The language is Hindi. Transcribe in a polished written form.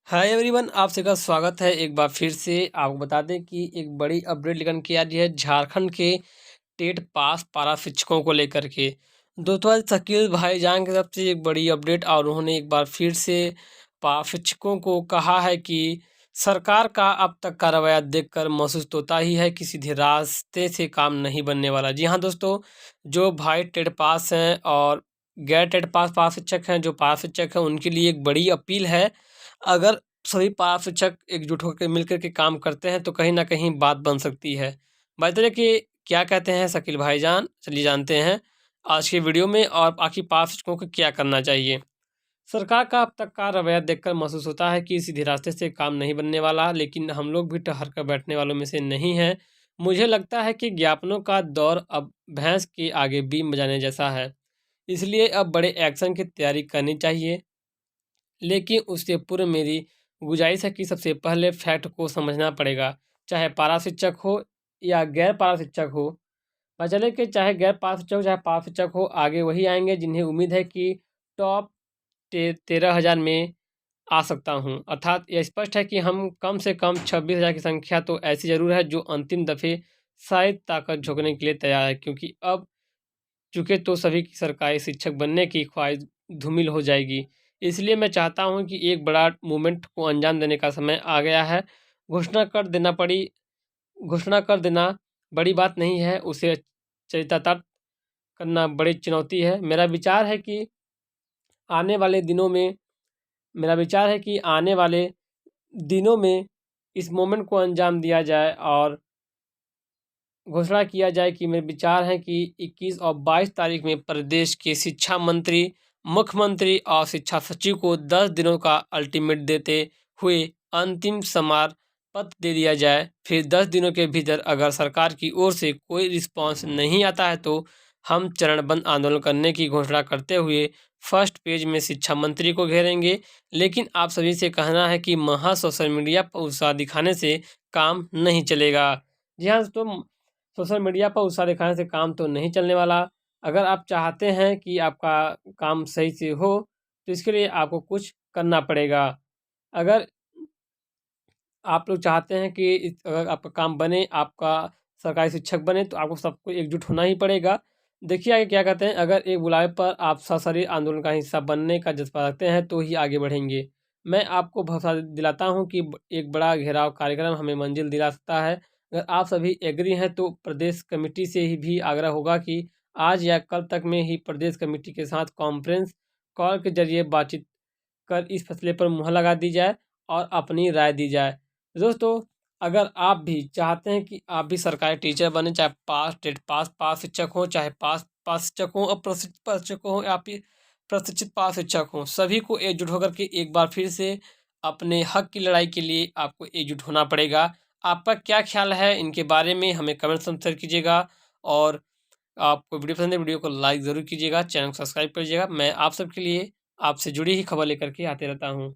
हाय एवरीवन, आप सबका स्वागत है एक बार फिर से। आपको बता दें कि एक बड़ी अपडेट लेकर के आ रही है झारखंड के टेट पास पारा शिक्षकों को लेकर के। दोस्तों, आज शकील भाईजान की तरफ से एक बड़ी अपडेट और उन्होंने एक बार फिर से पारा शिक्षकों को कहा है कि सरकार का अब तक का रवैया देखकर महसूस होता ही है कि सीधे रास्ते से काम नहीं बनने वाला। जी हाँ दोस्तों, जो भाई टेट पास हैं और गैर टेट पास पारा शिक्षक हैं, जो पारा शिक्षक हैं, उनके लिए एक बड़ी अपील है। अगर सभी पारा शिक्षक एकजुट होकर मिलकर के काम करते हैं तो कहीं न कहीं बात बन सकती है। बात है कि क्या कहते हैं शकील भाईजान, चलिए जानते हैं आज के वीडियो में और आखिर पारा शिक्षकों को क्या करना चाहिए। सरकार का अब तक का रवैया देखकर महसूस होता है कि सीधे रास्ते से काम नहीं बनने वाला, लेकिन हम लोग भी ठहर कर बैठने वालों में से नहीं हैं। मुझे लगता है कि ज्ञापनों का दौर अब भैंस के आगे बीन बजाने जैसा है, इसलिए अब बड़े एक्शन की तैयारी करनी चाहिए। लेकिन उससे पूर्व मेरी गुजारिश है कि सबसे पहले फैक्ट को समझना पड़ेगा, चाहे पारा शिक्षक हो या गैर पारा शिक्षक हो। पता चले कि चाहे गैर पारा शिक्षक हो चाहे पारा शिक्षक हो, आगे वही आएंगे जिन्हें उम्मीद है कि टॉप 13,000 में आ सकता हूँ। अर्थात यह स्पष्ट है कि हम कम से कम 26,000 की संख्या तो ऐसी ज़रूर है जो अंतिम दफ़े शायद ताकत झोंकने के लिए तैयार है, क्योंकि अब चूँकि तो सभी की सरकारी शिक्षक बनने की ख्वाहिश धूमिल हो जाएगी। इसलिए मैं चाहता हूँ कि एक बड़ा मूवमेंट को अंजाम देने का समय आ गया है। घोषणा कर देना पड़ी घोषणा कर देना बड़ी बात नहीं है, उसे चरितार्थ करना बड़ी चुनौती है। आने वाले दिनों में मेरा विचार है कि आने वाले दिनों में इस मूवमेंट को अंजाम दिया जाए और घोषणा किया जाए कि मेरे विचार हैं कि 21 और 22 तारीख में प्रदेश के शिक्षा मंत्री, मुख्यमंत्री और शिक्षा सचिव को 10 दिनों का अल्टीमेट देते हुए अंतिम समार पत्र दे दिया जाए। फिर 10 दिनों के भीतर अगर सरकार की ओर से कोई रिस्पांस नहीं आता है तो हम चरणबद्ध आंदोलन करने की घोषणा करते हुए फर्स्ट पेज में शिक्षा मंत्री को घेरेंगे। लेकिन आप सभी से कहना है कि महज सोशल मीडिया पर उत्साह दिखाने से काम नहीं चलेगा। जी हाँ दोस्तों, सोशल मीडिया पर उत्साह दिखाने से काम तो नहीं चलने वाला। अगर आप चाहते हैं कि आपका काम सही से हो, तो इसके लिए आपको कुछ करना पड़ेगा। अगर आप लोग चाहते हैं कि अगर आपका काम बने, आपका सरकारी शिक्षक बने, तो आपको सबको एकजुट होना ही पड़ेगा। देखिए आगे क्या कहते हैं, अगर एक बुलावे पर आप सशरीर आंदोलन का हिस्सा बनने का जज़्बा रखते हैं, तो ही आगे बढ़ेंगे। मैं आपको भरोसा दिलाता हूँ कि एक बड़ा घेराव कार्यक्रम हमें मंजिल दिला सकता है। अगर आप सभी एग्री हैं, तो प्रदेश कमेटी से ही भी आग्रह होगा कि आज या कल तक में ही प्रदेश कमेटी के साथ कॉन्फ्रेंस कॉल के ज़रिए बातचीत कर इस फैसले पर मुहर लगा दी जाए और अपनी राय दी जाए। दोस्तों, अगर आप भी चाहते हैं कि आप भी सरकारी टीचर बने, चाहे पास, टेट पास पास शिक्षक हों, चाहे पास पास शिक्षक हों, अप्रशिक्षित पास शिक्षक हों या फिर प्रशिक्षित पास शिक्षक हों, सभी को एकजुट होकर के एक बार फिर से अपने हक की लड़ाई के लिए आपको एकजुट होना पड़ेगा। आपका क्या ख्याल है इनके बारे में, हमें कमेंट्स में शेयर कीजिएगा। और आपको वीडियो पसंद है, वीडियो को लाइक ज़रूर कीजिएगा, चैनल को सब्सक्राइब करिएगा। मैं आप सबके लिए आपसे जुड़ी ही खबर लेकर के आते रहता हूँ।